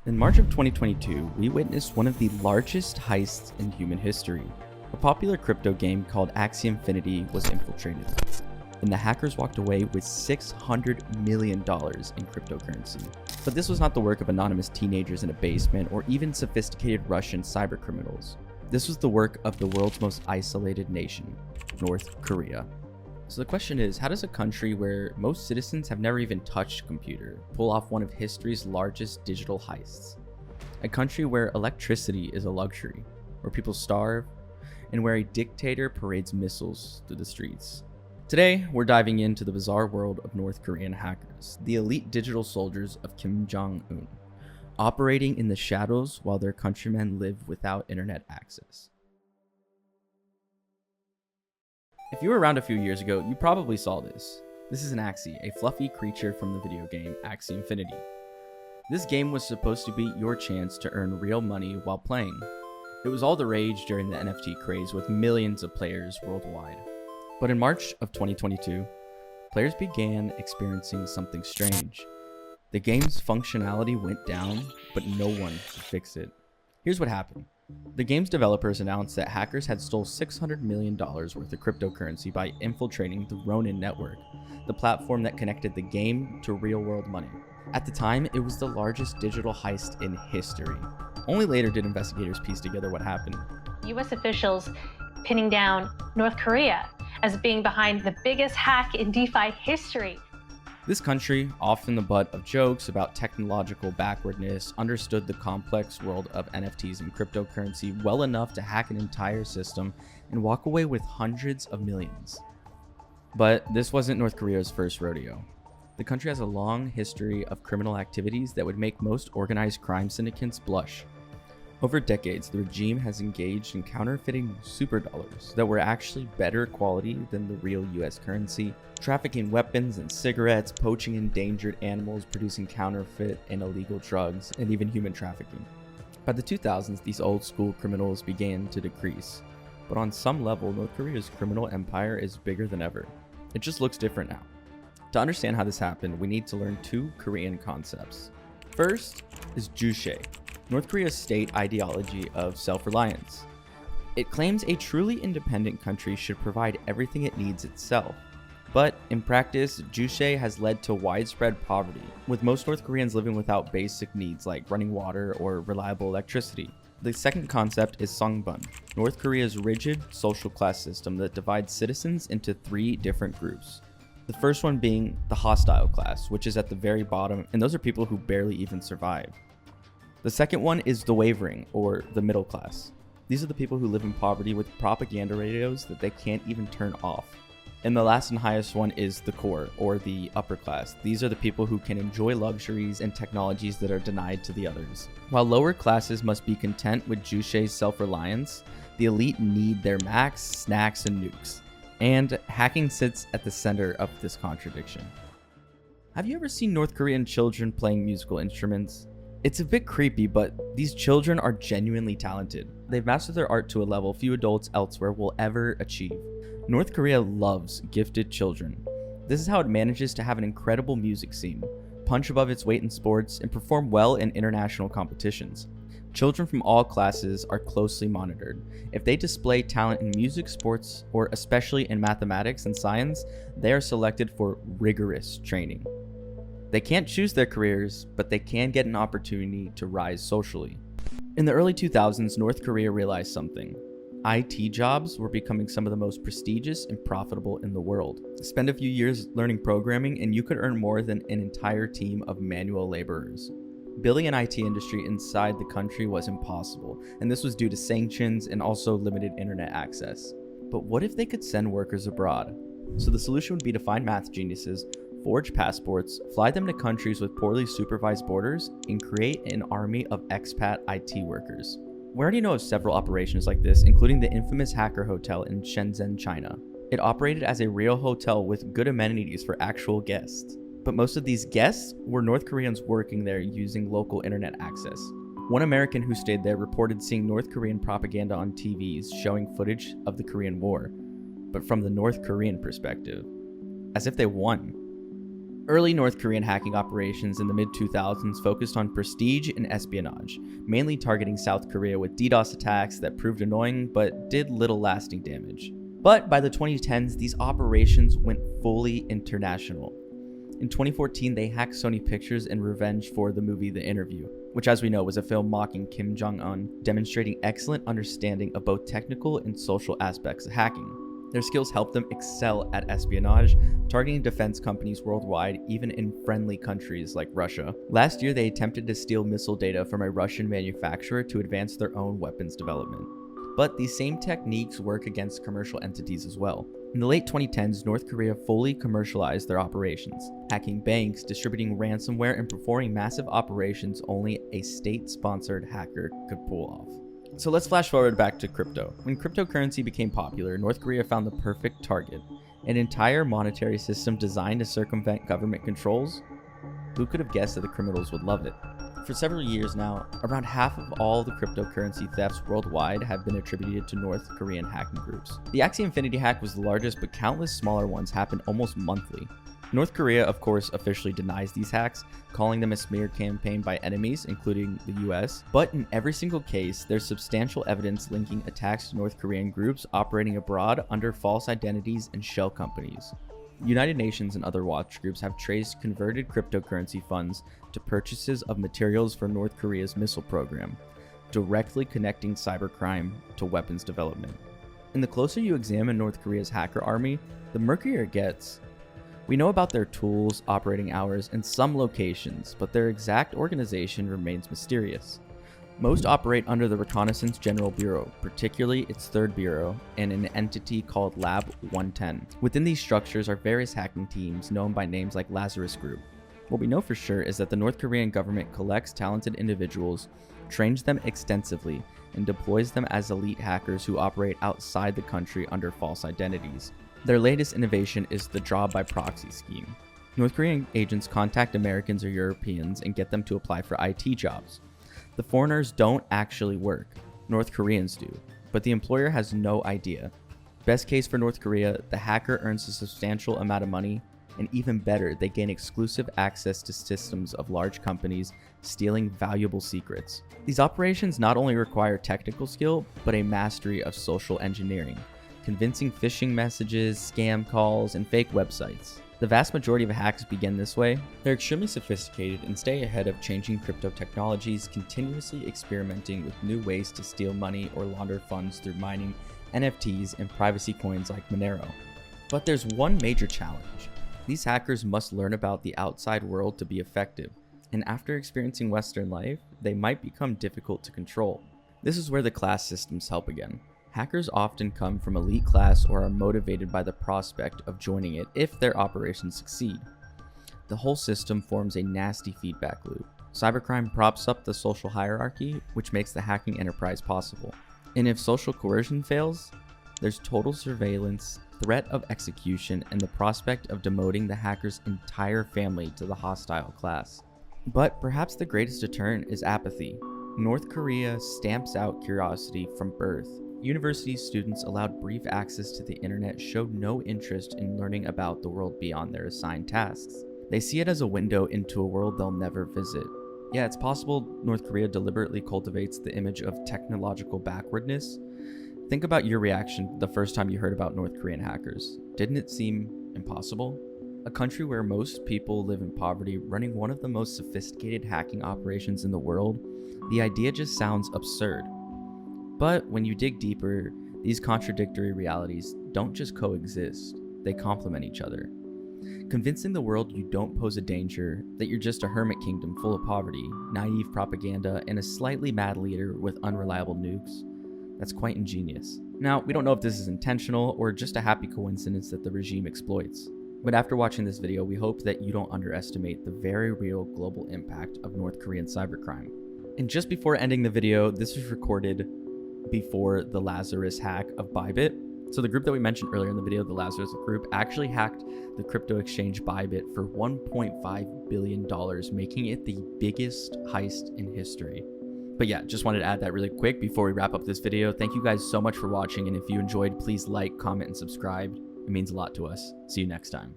In March of 2022, we witnessed one of the largest heists in human history. A popular crypto game called Axie Infinity was infiltrated, and the hackers walked away with $600 million in cryptocurrency. But this was not the work of anonymous teenagers in a basement or even sophisticated Russian cybercriminals. This was the work of the world's most isolated nation, North Korea. So the question is, how does a country where most citizens have never even touched a computer pull off one of history's largest digital heists? A country where electricity is a luxury, where people starve, and where a dictator parades missiles through the streets. Today, we're diving into the bizarre world of North Korean hackers, the elite digital soldiers of Kim Jong-un, operating in the shadows while their countrymen live without internet access. If you were around a few years ago, you probably saw this. This is an Axie, a fluffy creature from the video game Axie Infinity. This game was supposed to be your chance to earn real money while playing. It was all the rage during the NFT craze with millions of players worldwide. But in March of 2022, players began experiencing something strange. The game's functionality went down, but no one could fix it. Here's what happened. The game's developers announced that hackers had stole $600 million worth of cryptocurrency by infiltrating the Ronin network, the platform that connected the game to real-world money. At the time, it was the largest digital heist in history. Only later did investigators piece together what happened. US officials pinning down North Korea as being behind the biggest hack in DeFi history. This country, often the butt of jokes about technological backwardness, understood the complex world of NFTs and cryptocurrency well enough to hack an entire system and walk away with hundreds of millions. But this wasn't North Korea's first rodeo. The country has a long history of criminal activities that would make most organized crime syndicates blush. Over decades, the regime has engaged in counterfeiting superdollars that were actually better quality than the real US currency, trafficking weapons and cigarettes, poaching endangered animals, producing counterfeit and illegal drugs, and even human trafficking. By the 2000s, these old school criminals began to decrease. But on some level, North Korea's criminal empire is bigger than ever. It just looks different now. To understand how this happened, we need to learn two Korean concepts. First is Juche, North Korea's state ideology of self-reliance. It claims a truly independent country should provide everything it needs itself. But in practice, Juche has led to widespread poverty, with most North Koreans living without basic needs like running water or reliable electricity. The second concept is Songbun, North Korea's rigid social class system that divides citizens into three different groups. The first one being the hostile class, which is at the very bottom, and those are people who barely even survive. The second one is the wavering, or the middle class. These are the people who live in poverty with propaganda radios that they can't even turn off. And the last and highest one is the core, or the upper class. These are the people who can enjoy luxuries and technologies that are denied to the others. While lower classes must be content with Juche's self-reliance, the elite need their Macs, snacks, and nukes. And hacking sits at the center of this contradiction. Have you ever seen North Korean children playing musical instruments? It's a bit creepy, but these children are genuinely talented. They've mastered their art to a level few adults elsewhere will ever achieve. North Korea loves gifted children. This is how it manages to have an incredible music scene, punch above its weight in sports, and perform well in international competitions. Children from all classes are closely monitored. If they display talent in music, sports, or especially in mathematics and science, they are selected for rigorous training. They can't choose their careers, but they can get an opportunity to rise socially. In the early 2000s, North Korea realized something. IT jobs were becoming some of the most prestigious and profitable in the world. Spend a few years learning programming and you could earn more than an entire team of manual laborers. Building an IT industry inside the country was impossible, and this was due to sanctions and also limited internet access. But what if they could send workers abroad? So the solution would be to find math geniuses, forge passports, fly them to countries with poorly supervised borders, and create an army of expat IT workers. We already know of several operations like this, including the infamous Hacker Hotel in Shenzhen, China. It operated as a real hotel with good amenities for actual guests. But most of these guests were North Koreans working there using local internet access. One American who stayed there reported seeing North Korean propaganda on TVs showing footage of the Korean War, but from the North Korean perspective, as if they won. Early North Korean hacking operations in the mid-2000s focused on prestige and espionage, mainly targeting South Korea with DDoS attacks that proved annoying but did little lasting damage. But by the 2010s, these operations went fully international. In 2014, they hacked Sony Pictures in revenge for the movie The Interview, which, as we know, was a film mocking Kim Jong-un, demonstrating excellent understanding of both technical and social aspects of hacking. Their skills helped them excel at espionage, targeting defense companies worldwide, even in friendly countries like Russia. Last year, they attempted to steal missile data from a Russian manufacturer to advance their own weapons development. But these same techniques work against commercial entities as well. In the late 2010s, North Korea fully commercialized their operations, hacking banks, distributing ransomware, and performing massive operations only a state-sponsored hacker could pull off. So let's flash forward back to crypto. When cryptocurrency became popular, North Korea found the perfect target: an entire monetary system designed to circumvent government controls. Who could have guessed that the criminals would love it? For several years now, around half of all the cryptocurrency thefts worldwide have been attributed to North Korean hacking groups. The Axie Infinity hack was the largest, but countless smaller ones happen almost monthly. North Korea, of course, officially denies these hacks, calling them a smear campaign by enemies, including the US. But in every single case, there's substantial evidence linking attacks to North Korean groups operating abroad under false identities and shell companies. United Nations and other watch groups have traced converted cryptocurrency funds to purchases of materials for North Korea's missile program, directly connecting cybercrime to weapons development. And the closer you examine North Korea's hacker army, the murkier it gets. We know about their tools, operating hours, and some locations, but their exact organization remains mysterious. Most operate under the Reconnaissance General Bureau, particularly its 3rd Bureau, and an entity called Lab 110. Within these structures are various hacking teams known by names like Lazarus Group. What we know for sure is that the North Korean government collects talented individuals, trains them extensively, and deploys them as elite hackers who operate outside the country under false identities. Their latest innovation is the Job by Proxy scheme. North Korean agents contact Americans or Europeans and get them to apply for IT jobs. The foreigners don't actually work, North Koreans do, but the employer has no idea. Best case for North Korea, the hacker earns a substantial amount of money, and even better, they gain exclusive access to systems of large companies, stealing valuable secrets. These operations not only require technical skill, but a mastery of social engineering, convincing phishing messages, scam calls, and fake websites. The vast majority of hacks begin this way. They're extremely sophisticated and stay ahead of changing crypto technologies, continuously experimenting with new ways to steal money or launder funds through mining, NFTs, and privacy coins like Monero. But there's one major challenge. These hackers must learn about the outside world to be effective, and after experiencing Western life, they might become difficult to control. This is where the class systems help again. Hackers often come from elite class or are motivated by the prospect of joining it if their operations succeed. The whole system forms a nasty feedback loop. Cybercrime props up the social hierarchy, which makes the hacking enterprise possible. And if social coercion fails, there's total surveillance, threat of execution, and the prospect of demoting the hacker's entire family to the hostile class. But perhaps the greatest deterrent is apathy. North Korea stamps out curiosity from birth. University students allowed brief access to the internet showed no interest in learning about the world beyond their assigned tasks. They see it as a window into a world they'll never visit. Yeah, it's possible North Korea deliberately cultivates the image of technological backwardness. Think about your reaction the first time you heard about North Korean hackers. Didn't it seem impossible? A country where most people live in poverty running one of the most sophisticated hacking operations in the world, the idea just sounds absurd. But when you dig deeper, these contradictory realities don't just coexist, they complement each other. Convincing the world you don't pose a danger, that you're just a hermit kingdom full of poverty, naive propaganda, and a slightly mad leader with unreliable nukes, that's quite ingenious. Now, we don't know if this is intentional or just a happy coincidence that the regime exploits. But after watching this video, we hope that you don't underestimate the very real global impact of North Korean cybercrime. And just before ending the video, this was recorded before the Lazarus hack of Bybit. So the group that we mentioned earlier in the video, the Lazarus group, actually hacked the crypto exchange Bybit for $1.5 billion, making it the biggest heist in history. But yeah, just wanted to add that really quick before we wrap up this video. Thank you guys so much for watching, and if you enjoyed, please like, comment, and subscribe. It means a lot to us. See you next time.